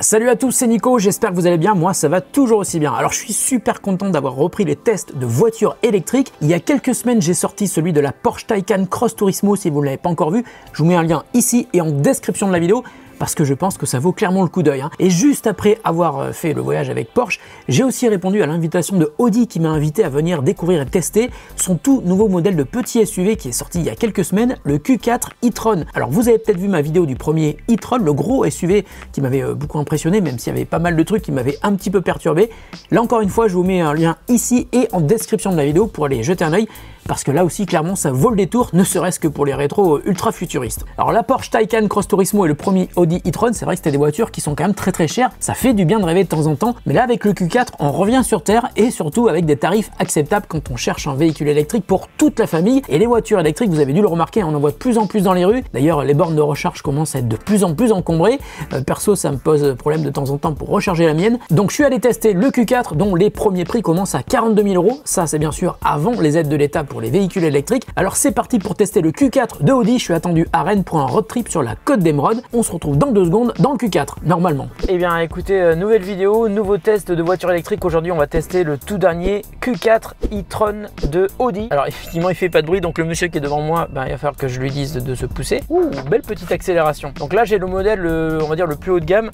Salut à tous, c'est Nico, j'espère que vous allez bien, moi ça va toujours aussi bien. Alors je suis super content d'avoir repris les tests de voitures électriques. Il y a quelques semaines j'ai sorti celui de la Porsche Taycan Cross Turismo, si vous ne l'avez pas encore vu, je vous mets un lien ici et en description de la vidéo, parce que je pense que ça vaut clairement le coup d'œil. Et juste après avoir fait le voyage avec Porsche, j'ai aussi répondu à l'invitation de Audi qui m'a invité à venir découvrir et tester son tout nouveau modèle de petit SUV qui est sorti il y a quelques semaines, le Q4 e-tron. Alors vous avez peut-être vu ma vidéo du premier e-tron, le gros SUV qui m'avait beaucoup impressionné, même s'il y avait pas mal de trucs qui m'avaient un petit peu perturbé. Là encore une fois, je vous mets un lien ici et en description de la vidéo pour aller jeter un œil, parce que là aussi clairement ça vaut le détour, ne serait-ce que pour les rétros ultra futuristes. Alors la Porsche Taycan Cross Turismo et le premier Audi e-tron, c'est vrai que c'était des voitures qui sont quand même très chères, ça fait du bien de rêver de temps en temps, mais là avec le Q4 on revient sur terre et surtout avec des tarifs acceptables quand on cherche un véhicule électrique pour toute la famille. Et les voitures électriques, vous avez dû le remarquer, on en voit de plus en plus dans les rues. D'ailleurs les bornes de recharge commencent à être de plus en plus encombrées, perso ça me pose problème de temps en temps pour recharger la mienne. Donc je suis allé tester le Q4 dont les premiers prix commencent à 42 000 €, ça c'est bien sûr avant les aides de l'État pour les véhicules électriques. Alors c'est parti pour tester le Q4 de Audi. Je suis attendu à Rennes pour un road trip sur la Côte d'Emeraude. On se retrouve dans 2 secondes dans le Q4 normalement. Eh bien écoutez, nouvelle vidéo, nouveau test de voiture électrique. Aujourd'hui on va tester le tout dernier Q4 e-tron de Audi. Alors effectivement il fait pas de bruit, donc le monsieur qui est devant moi, il va falloir que je lui dise de se pousser. Ouh, belle petite accélération. Donc là j'ai le modèle, on va dire le plus haut de gamme,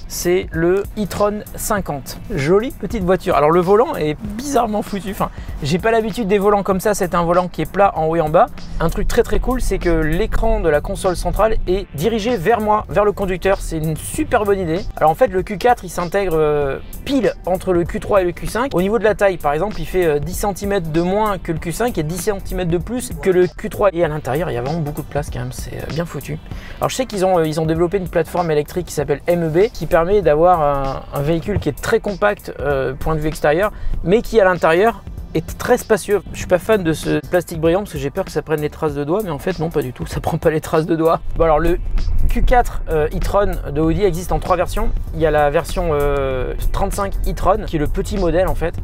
c'est le e-tron 50. Jolie petite voiture. Alors le volant est bizarrement foutu, enfin j'ai pas l'habitude des volants comme ça, c'est un volant qui est plat en haut et en bas. Un truc très cool, c'est que l'écran de la console centrale est dirigé vers moi, vers le conducteur. C'est une super bonne idée. Alors en fait le Q4 il s'intègre pile entre le Q3 et le Q5. Au niveau de la taille par exemple, il fait 10 cm de moins que le Q5 et 10 cm de plus que le Q3. Et à l'intérieur il y a vraiment beaucoup de place quand même, c'est bien foutu. Alors je sais qu'ils ont développé une plateforme électrique qui s'appelle MEB, qui permet d'avoir un véhicule qui est très compact point de vue extérieur, mais qui à l'intérieur est très spacieux. Je suis pas fan de ce plastique brillant parce que j'ai peur que ça prenne les traces de doigts, mais en fait non, pas du tout, ça prend pas les traces de doigts. Bon alors le Q4 e-tron de Audi existe en 3 versions. Il y a la version 35 e-tron qui est le petit modèle en fait.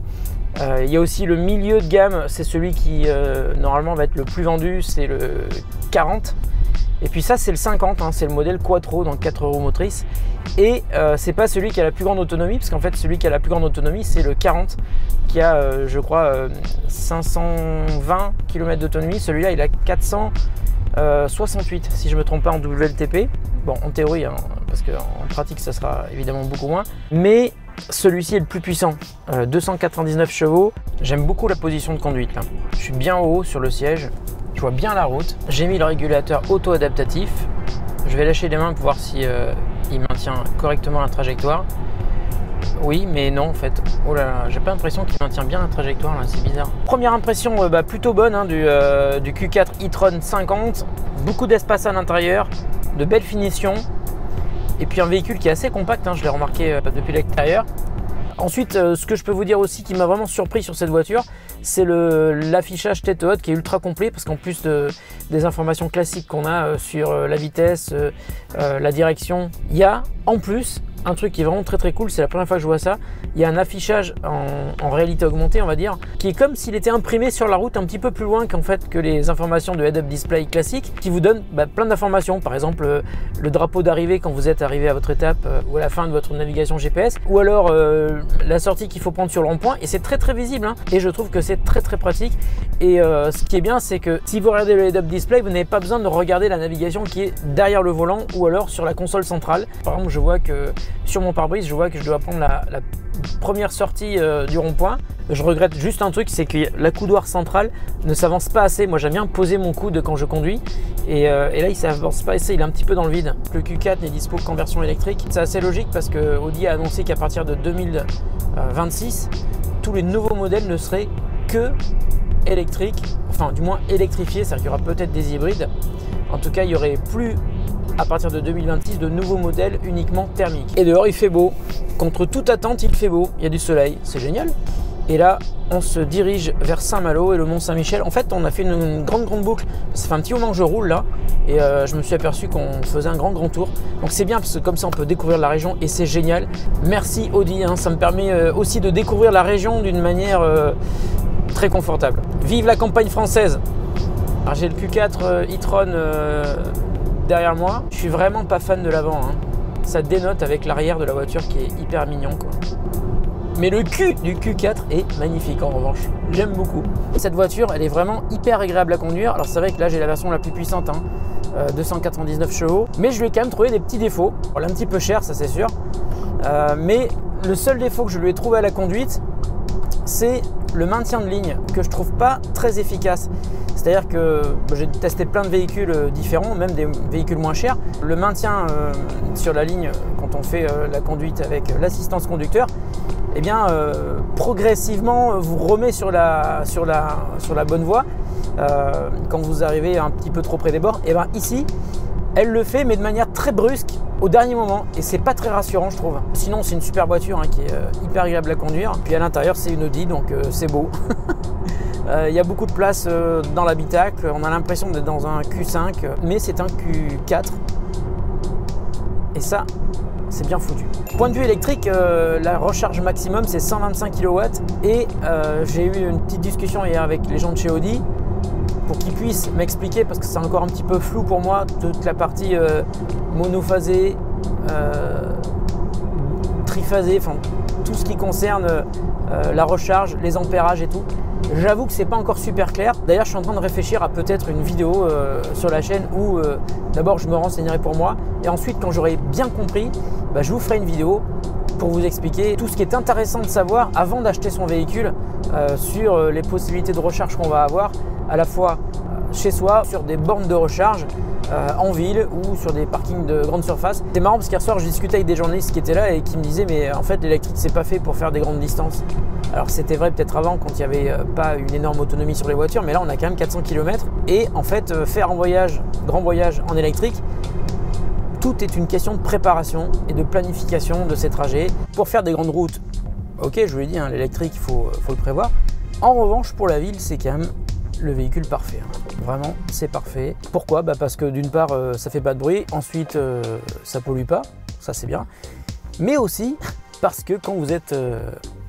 Il y a aussi le milieu de gamme, c'est celui qui normalement va être le plus vendu, c'est le 40. Et puis ça c'est le 50, c'est le modèle Quattro, donc 4 roues motrices. Et c'est pas celui qui a la plus grande autonomie, parce qu'en fait celui qui a la plus grande autonomie c'est le 40, qui a je crois 520 km d'autonomie. Celui-là il a 468 si je me trompe pas en WLTP. Bon en théorie, parce qu'en pratique ça sera évidemment beaucoup moins. Mais celui-ci est le plus puissant, 299 chevaux. J'aime beaucoup la position de conduite là. Je suis bien haut sur le siège. Je vois bien la route. J'ai mis le régulateur auto-adaptatif. Je vais lâcher les mains pour voir si il maintient correctement la trajectoire. Oui, mais non en fait. Oh là là, j'ai pas l'impression qu'il maintient bien la trajectoire là, c'est bizarre. Première impression plutôt bonne du Q4 e-tron 50. Beaucoup d'espace à l'intérieur, de belles finitions. Et puis un véhicule qui est assez compact, je l'ai remarqué depuis l'extérieur. Ensuite, ce que je peux vous dire aussi qui m'a vraiment surpris sur cette voiture, c'est l'affichage tête haute qui est ultra complet, parce qu'en plus des informations classiques qu'on a sur la vitesse, la direction, il y a en plus un truc qui est vraiment très cool, c'est la première fois que je vois ça. Il y a un affichage en réalité augmentée, on va dire, qui est comme s'il était imprimé sur la route un petit peu plus loin qu'en fait que les informations de head-up display classiques, qui vous donnent plein d'informations. Par exemple, le drapeau d'arrivée quand vous êtes arrivé à votre étape ou à la fin de votre navigation GPS, ou alors la sortie qu'il faut prendre sur le rond-point. Et c'est très visible, et je trouve que c'est très pratique. Et ce qui est bien, c'est que si vous regardez le head-up display, vous n'avez pas besoin de regarder la navigation qui est derrière le volant ou alors sur la console centrale. Par exemple, je vois que sur mon pare-brise, je vois que je dois prendre la première sortie du rond-point. Je regrette juste un truc, c'est que la coudoir centrale ne s'avance pas assez. Moi j'aime bien poser mon coude quand je conduis, et là il s'avance pas assez, il est un petit peu dans le vide. Le Q4 n'est dispo qu'en version électrique. C'est assez logique parce que Audi a annoncé qu'à partir de 2026, tous les nouveaux modèles ne seraient que électriques, enfin du moins électrifiés, c'est-à-dire qu'il y aura peut-être des hybrides. En tout cas il y aurait plus, à partir de 2026, de nouveaux modèles uniquement thermiques. Et dehors il fait beau, contre toute attente il fait beau, il y a du soleil, c'est génial. Et là on se dirige vers Saint-Malo et le Mont Saint-Michel. En fait on a fait une grande boucle, ça fait un petit moment que je roule là, et je me suis aperçu qu'on faisait un grand tour. Donc c'est bien parce que comme ça on peut découvrir la région et c'est génial. Merci Audi, ça me permet aussi de découvrir la région d'une manière très confortable. Vive la campagne française. J'ai le Q4 e-tron derrière moi. Je suis vraiment pas fan de l'avant. ça dénote avec l'arrière de la voiture qui est hyper mignon, quoi. Mais le cul du Q4 est magnifique en revanche, j'aime beaucoup. Cette voiture, elle est vraiment hyper agréable à conduire. Alors c'est vrai que là j'ai la version la plus puissante, 299 chevaux, mais je lui ai quand même trouvé des petits défauts. Elle est un petit peu chère, ça c'est sûr, mais le seul défaut que je lui ai trouvé à la conduite, c'est le maintien de ligne que je trouve pas très efficace. C'est-à-dire que j'ai testé plein de véhicules différents, même des véhicules moins chers. Le maintien sur la ligne quand on fait la conduite avec l'assistance conducteur, eh bien progressivement vous remet sur la bonne voie quand vous arrivez un petit peu trop près des bords. Et bien ici, elle le fait, mais de manière très brusque au dernier moment, et c'est pas très rassurant, je trouve. Sinon, c'est une super voiture qui est hyper agréable à conduire. Puis à l'intérieur, c'est une Audi, donc c'est beau. Il y a beaucoup de place dans l'habitacle. On a l'impression d'être dans un Q5, mais c'est un Q4. Et ça, c'est bien foutu. Point de vue électrique, la recharge maximum, c'est 125 kW. Et j'ai eu une petite discussion hier avec les gens de chez Audi, pour qu'ils puissent m'expliquer, parce que c'est encore un petit peu flou pour moi, toute la partie monophasée, triphasée, enfin tout ce qui concerne la recharge, les ampérages et tout. J'avoue que c'est pas encore super clair. D'ailleurs, je suis en train de réfléchir à peut-être une vidéo sur la chaîne où d'abord je me renseignerai pour moi, et ensuite quand j'aurai bien compris, je vous ferai une vidéo pour vous expliquer tout ce qui est intéressant de savoir avant d'acheter son véhicule sur les possibilités de recharge qu'on va avoir, à la fois chez soi, sur des bornes de recharge en ville ou sur des parkings de grande surface. C'est marrant parce qu'hier soir je discutais avec des journalistes qui étaient là et qui me disaient mais en fait l'électrique c'est pas fait pour faire des grandes distances. Alors c'était vrai peut-être avant quand il n'y avait pas une énorme autonomie sur les voitures, mais là on a quand même 400 km et en fait faire un voyage, grand voyage en électrique, tout est une question de préparation et de planification de ces trajets. Pour faire des grandes routes, ok, je vous l'ai dit, l'électrique il faut le prévoir. En revanche pour la ville c'est quand même le véhicule parfait, vraiment c'est parfait. Pourquoi? Parce que d'une part ça fait pas de bruit, ensuite ça pollue pas, ça c'est bien, mais aussi parce que quand vous êtes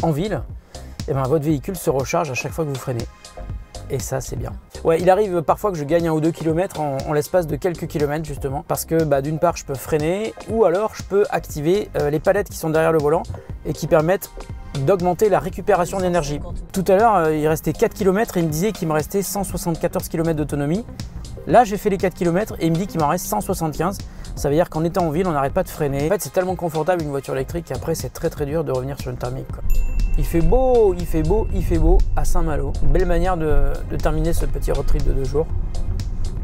en ville, votre véhicule se recharge à chaque fois que vous freinez, et ça c'est bien. Ouais, il arrive parfois que je gagne 1 ou 2 km en l'espace de quelques kilomètres justement, parce que d'une part je peux freiner, ou alors je peux activer les palettes qui sont derrière le volant et qui permettent d'augmenter la récupération d'énergie. Tout à l'heure, il restait 4 km et il me disait qu'il me restait 174 km d'autonomie. Là, j'ai fait les 4 km et il me dit qu'il m'en reste 175. Ça veut dire qu'en étant en ville, on n'arrête pas de freiner. En fait, c'est tellement confortable une voiture électrique qu'après, c'est très dur de revenir sur une thermique, quoi. Il fait beau, il fait beau, il fait beau à Saint-Malo. Une belle manière de terminer ce petit road trip de 2 jours.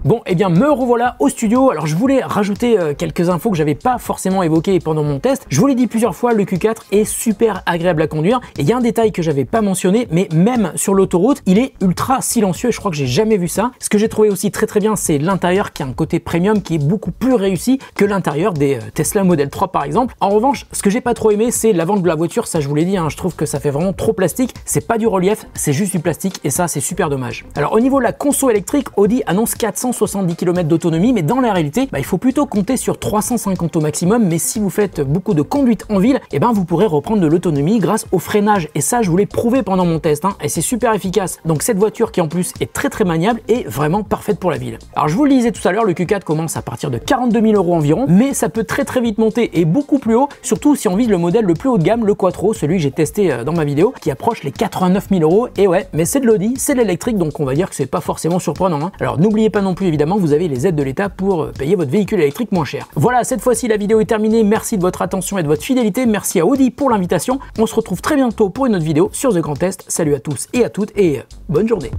Bon, eh bien me revoilà au studio. Alors je voulais rajouter quelques infos que j'avais pas forcément évoquées pendant mon test. Je vous l'ai dit plusieurs fois, le Q4 est super agréable à conduire. Et il y a un détail que j'avais pas mentionné, mais même sur l'autoroute, il est ultra silencieux et je crois que j'ai jamais vu ça. Ce que j'ai trouvé aussi très bien, c'est l'intérieur qui a un côté premium qui est beaucoup plus réussi que l'intérieur des Tesla Model 3 par exemple. En revanche, ce que j'ai pas trop aimé, c'est l'avant de la voiture. Ça je vous l'ai dit, je trouve que ça fait vraiment trop plastique. C'est pas du relief, c'est juste du plastique et ça c'est super dommage. Alors au niveau de la conso électrique, Audi annonce 470 km d'autonomie, mais dans la réalité, il faut plutôt compter sur 350 au maximum. Mais si vous faites beaucoup de conduite en ville, vous pourrez reprendre de l'autonomie grâce au freinage. Et ça, je vous l'ai prouvé pendant mon test, et c'est super efficace. Donc cette voiture qui en plus est très maniable est vraiment parfaite pour la ville. Alors je vous le disais tout à l'heure, le Q4 commence à partir de 42 000 € environ, mais ça peut très vite monter et beaucoup plus haut, surtout si on vise le modèle le plus haut de gamme, le Quattro, celui que j'ai testé dans ma vidéo, qui approche les 89 000 €. Et ouais, mais c'est de l'Audi, c'est de l'électrique, donc on va dire que c'est pas forcément surprenant. Alors n'oubliez pas non plus évidemment, vous avez les aides de l'État pour payer votre véhicule électrique moins cher. Voilà, cette fois-ci la vidéo est terminée. Merci de votre attention et de votre fidélité. Merci à Audi pour l'invitation. On se retrouve très bientôt pour une autre vidéo sur The Grand Test. Salut à tous et à toutes et bonne journée.